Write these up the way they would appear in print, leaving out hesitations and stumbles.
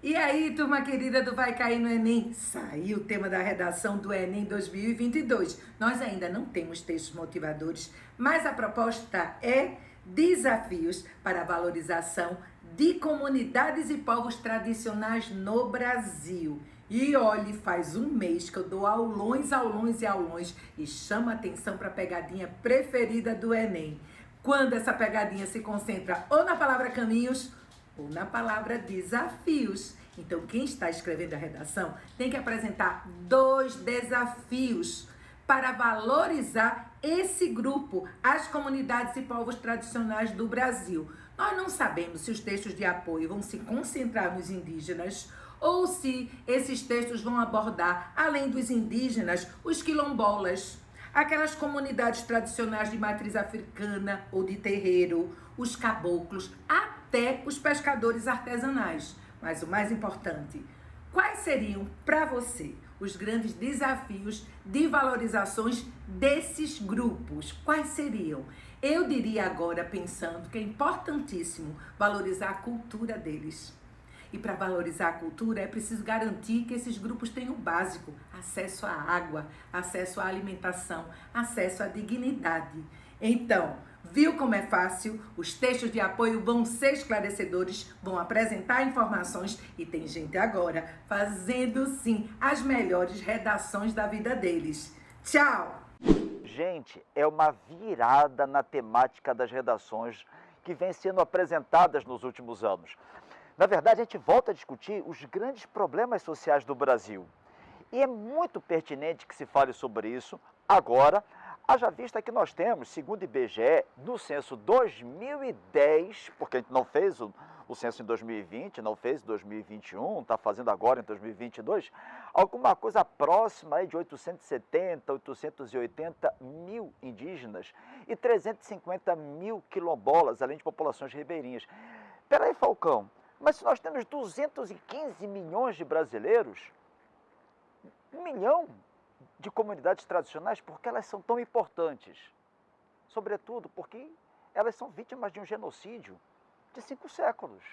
E aí, turma querida do Vai Cair no Enem? Saiu o tema da redação do Enem 2022. Nós ainda não temos textos motivadores, mas a proposta é desafios para a valorização de comunidades e povos tradicionais no Brasil. E olhe, faz um mês que eu dou aulões, aulões e aulões e chamo a atenção para a pegadinha preferida do Enem. Quando essa pegadinha se concentra ou na palavra caminhos ou na palavra desafios. Então, quem está escrevendo a redação tem que apresentar 2 desafios para valorizar esse grupo, as comunidades e povos tradicionais do Brasil. Nós não sabemos se os textos de apoio vão se concentrar nos indígenas ou se esses textos vão abordar, além dos indígenas, os quilombolas, aquelas comunidades tradicionais de matriz africana ou de terreiro, os caboclos, até os pescadores artesanais. Mas o mais importante, quais seriam para você os grandes desafios de valorizações desses grupos? Quais seriam? Eu diria agora, pensando que é importantíssimo valorizar a cultura deles. E para valorizar a cultura é preciso garantir que esses grupos tenham o básico: acesso à água, acesso à alimentação, acesso à dignidade. Então, viu como é fácil? Os textos de apoio vão ser esclarecedores, vão apresentar informações e tem gente agora fazendo sim as melhores redações da vida deles. Tchau! Gente, é uma virada na temática das redações que vem sendo apresentadas nos últimos anos. Na verdade, a gente volta a discutir os grandes problemas sociais do Brasil. E é muito pertinente que se fale sobre isso agora, haja vista que nós temos, segundo o IBGE, no censo 2010, porque a gente não fez o censo em 2020, não fez em 2021, está fazendo agora em 2022, alguma coisa próxima aí de 870, 880 mil indígenas e 350 mil quilombolas, além de populações ribeirinhas. Peraí, Falcão, mas se nós temos 215 milhões de brasileiros, 1 milhão de comunidades tradicionais, por que elas são tão importantes? Sobretudo porque elas são vítimas de um genocídio de 5 séculos.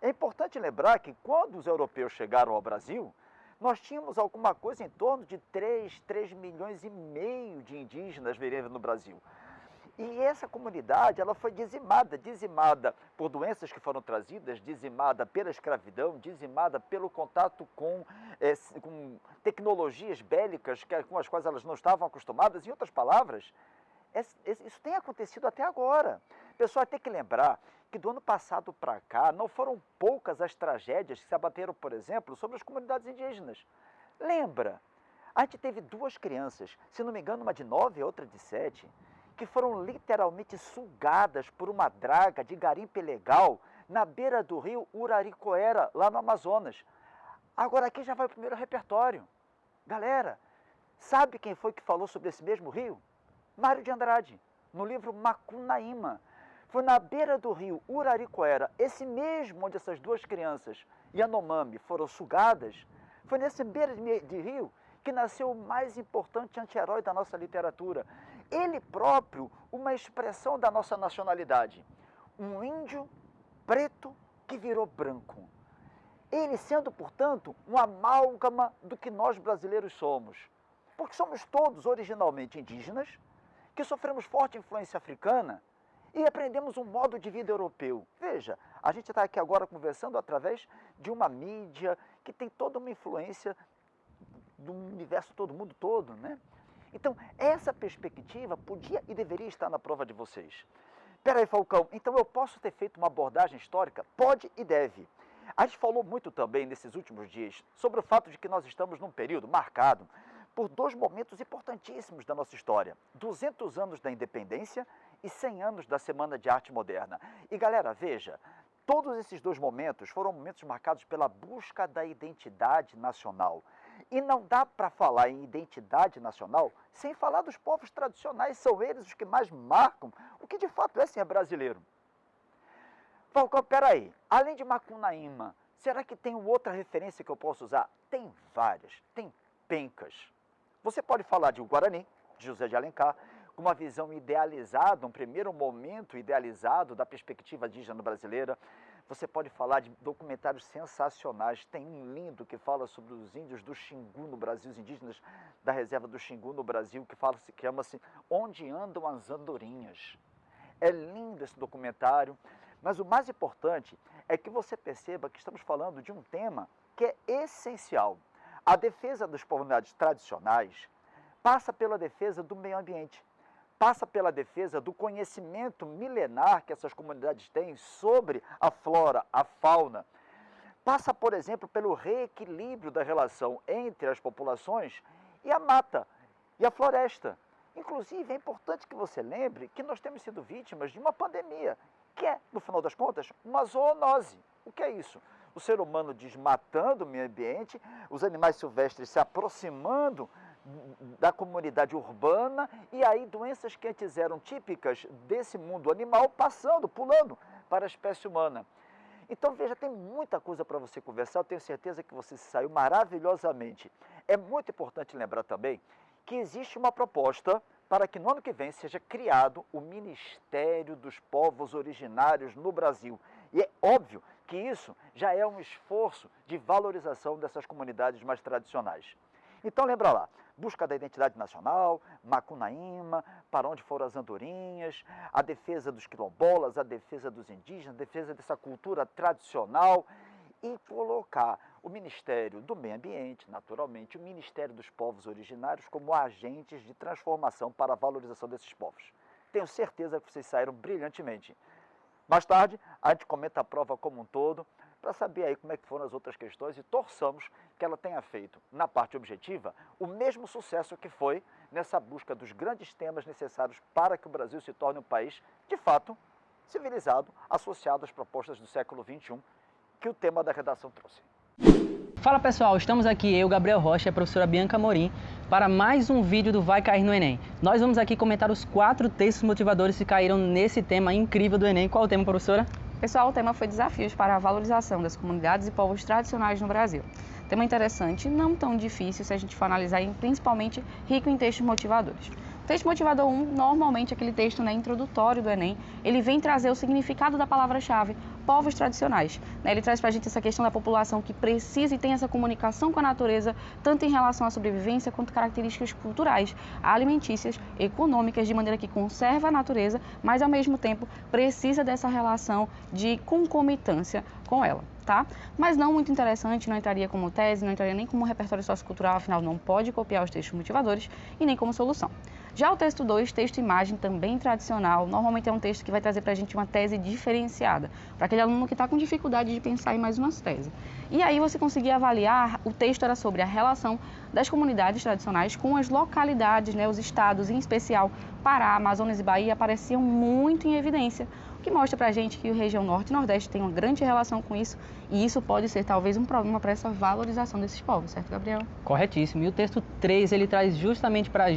É importante lembrar que quando os europeus chegaram ao Brasil, nós tínhamos alguma coisa em torno de 3 milhões e meio de indígenas vivendo no Brasil. E essa comunidade ela foi dizimada por doenças que foram trazidas, dizimada pela escravidão, dizimada pelo contato com tecnologias bélicas com as quais elas não estavam acostumadas. Em outras palavras, isso tem acontecido até agora. O pessoal tem que lembrar que do ano passado para cá não foram poucas as tragédias que se abateram, por exemplo, sobre as comunidades indígenas. Lembra? A gente teve 2 crianças, se não me engano, uma de 9 e outra de 7, que foram literalmente sugadas por uma draga de garimpo ilegal na beira do rio Uraricoera, lá no Amazonas. Agora aqui já vai o primeiro repertório. Galera, sabe quem foi que falou sobre esse mesmo rio? Mário de Andrade, no livro Macunaíma. Foi na beira do rio Uraricoera, esse mesmo onde essas 2 crianças, Yanomami, foram sugadas, foi nessa beira de rio que nasceu o mais importante anti-herói da nossa literatura. Ele próprio, uma expressão da nossa nacionalidade. Um índio preto que virou branco. Ele sendo, portanto, um amálgama do que nós brasileiros somos. Porque somos todos originalmente indígenas, que sofremos forte influência africana e aprendemos um modo de vida europeu. Veja, a gente está aqui agora conversando através de uma mídia que tem toda uma influência do universo todo, mundo todo, né? Então, essa perspectiva podia e deveria estar na prova de vocês. Peraí, Falcão, então eu posso ter feito uma abordagem histórica? Pode e deve. A gente falou muito também nesses últimos dias sobre o fato de que nós estamos num período marcado por 2 momentos importantíssimos da nossa história. 200 anos da independência e 100 anos da Semana de Arte Moderna. E galera, veja, todos esses 2 momentos foram momentos marcados pela busca da identidade nacional. E não dá para falar em identidade nacional sem falar dos povos tradicionais, são eles os que mais marcam o que de fato é ser brasileiro. Falcão, peraí, além de Macunaíma, será que tem outra referência que eu posso usar? Tem várias, tem pencas. Você pode falar de O Guarani, de José de Alencar, com uma visão idealizada, um primeiro momento idealizado da perspectiva indígena brasileira. Você pode falar de documentários sensacionais. Tem um lindo que fala sobre os índios do Xingu no Brasil, os indígenas da reserva do Xingu no Brasil, que chama-se Onde Andam as Andorinhas. É lindo esse documentário, mas o mais importante é que você perceba que estamos falando de um tema que é essencial. A defesa das comunidades tradicionais passa pela defesa do meio ambiente, passa pela defesa do conhecimento milenar que essas comunidades têm sobre a flora, a fauna, passa, por exemplo, pelo reequilíbrio da relação entre as populações e a mata e a floresta. Inclusive, é importante que você lembre que nós temos sido vítimas de uma pandemia, que é, no final das contas, uma zoonose. O que é isso? O ser humano desmatando o meio ambiente, os animais silvestres se aproximando da comunidade urbana e aí doenças que antes eram típicas desse mundo animal passando, pulando para a espécie humana. Então, veja, tem muita coisa para você conversar, eu tenho certeza que você se saiu maravilhosamente. É muito importante lembrar também que existe uma proposta para que no ano que vem seja criado o Ministério dos Povos Originários no Brasil. E é óbvio que isso já é um esforço de valorização dessas comunidades mais tradicionais. Então lembra lá, busca da identidade nacional, Macunaíma, para onde foram as andorinhas, a defesa dos quilombolas, a defesa dos indígenas, a defesa dessa cultura tradicional e colocar o Ministério do Meio Ambiente, naturalmente, o Ministério dos Povos Originários como agentes de transformação para a valorização desses povos. Tenho certeza que vocês saíram brilhantemente. Mais tarde, a gente comenta a prova como um todo, para saber aí como é que foram as outras questões e torçamos que ela tenha feito, na parte objetiva, o mesmo sucesso que foi nessa busca dos grandes temas necessários para que o Brasil se torne um país, de fato, civilizado, associado às propostas do século XXI, que o tema da redação trouxe. Fala pessoal, estamos aqui, eu, Gabriel Rocha e a professora Bianca Morim, para mais um vídeo do Vai Cair no Enem. Nós vamos aqui comentar os 4 textos motivadores que caíram nesse tema incrível do Enem. Qual o tema, professora? Pessoal, o tema foi Desafios para a Valorização das Comunidades e Povos Tradicionais no Brasil. Tema interessante, não tão difícil se a gente for analisar e principalmente rico em textos motivadores. O texto motivador 1, normalmente aquele texto introdutório do Enem, ele vem trazer o significado da palavra-chave, povos tradicionais. Ele traz para a gente essa questão da população que precisa e tem essa comunicação com a natureza, tanto em relação à sobrevivência quanto características culturais, alimentícias, econômicas, de maneira que conserva a natureza, mas ao mesmo tempo precisa dessa relação de concomitância com ela. Tá? Mas não muito interessante, não entraria como tese, não entraria nem como repertório sociocultural, afinal não pode copiar os textos motivadores e nem como solução. Já o texto 2, texto-imagem, também tradicional, normalmente é um texto que vai trazer para a gente uma tese diferenciada, para aquele aluno que está com dificuldade de pensar em mais uma tese. E aí você conseguir avaliar, o texto era sobre a relação das comunidades tradicionais com as localidades, os estados, em especial Pará, Amazonas e Bahia, apareciam muito em evidência, o que mostra para a gente que a região Norte e Nordeste tem uma grande relação com isso, e isso pode ser talvez um problema para essa valorização desses povos, certo, Gabriel? Corretíssimo. E o texto 3, ele traz justamente para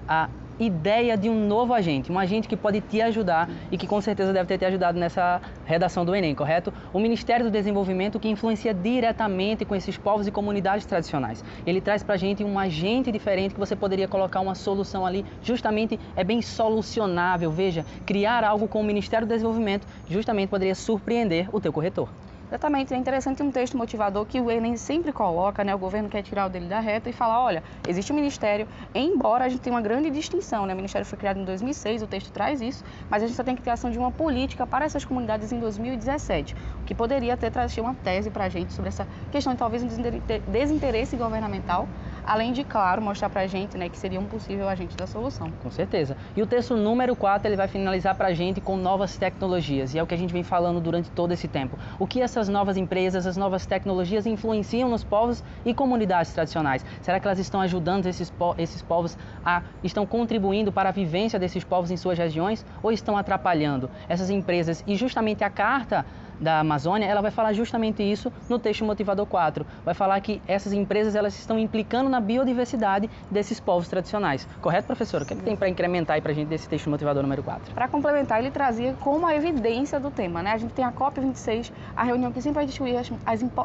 a ideia de um novo agente, um agente que pode te ajudar e que com certeza deve ter te ajudado nessa redação do Enem, correto? O Ministério do Desenvolvimento, que influencia diretamente com esses povos e comunidades tradicionais. Ele traz pra gente um agente diferente que você poderia colocar uma solução ali, justamente é bem solucionável, veja, criar algo com o Ministério do Desenvolvimento justamente poderia surpreender o teu corretor. Exatamente, é interessante um texto motivador que o Enem sempre coloca, o governo quer tirar o dele da reta e falar, olha, existe um ministério, embora a gente tenha uma grande distinção, o ministério foi criado em 2006, o texto traz isso, mas a gente só tem que ter ação de uma política para essas comunidades em 2017, o que poderia ter trazido uma tese para a gente sobre essa questão de talvez um desinteresse governamental, além de, claro, mostrar para a gente que seria um possível agente da solução. Com certeza. E o texto número 4, ele vai finalizar para a gente com novas tecnologias, e é o que a gente vem falando durante todo esse tempo. O que essas novas empresas, as novas tecnologias influenciam nos povos e comunidades tradicionais? Será que elas estão ajudando esses povos estão contribuindo para a vivência desses povos em suas regiões ou estão atrapalhando essas empresas? E justamente a Carta da Amazônia, ela vai falar justamente isso no texto motivador 4. Vai falar que essas empresas elas estão implicando na biodiversidade desses povos tradicionais. Correto, professora? O que tem para incrementar aí para a gente desse texto motivador número 4? Para complementar, ele trazia como a evidência do tema. A gente tem a COP26, a reunião que sempre vai discutir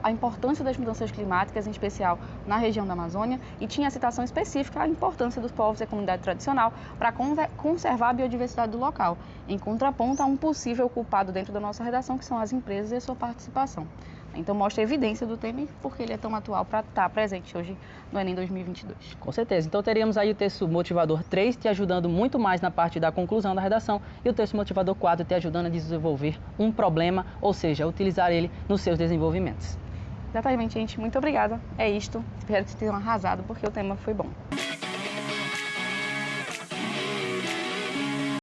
a importância das mudanças climáticas, em especial na região da Amazônia, e tinha a citação específica a importância dos povos e a comunidade tradicional para conservar a biodiversidade do local, em contraponto a um possível culpado dentro da nossa redação, que são as empresas e a sua participação. Então mostra a evidência do tema e por que ele é tão atual para estar presente hoje no Enem 2022. Com certeza. Então teríamos aí o texto motivador 3 te ajudando muito mais na parte da conclusão da redação e o texto motivador 4 te ajudando a desenvolver um problema, ou seja, utilizar ele nos seus desenvolvimentos. Exatamente, gente. Muito obrigada. É isto. Espero que vocês tenham arrasado porque o tema foi bom.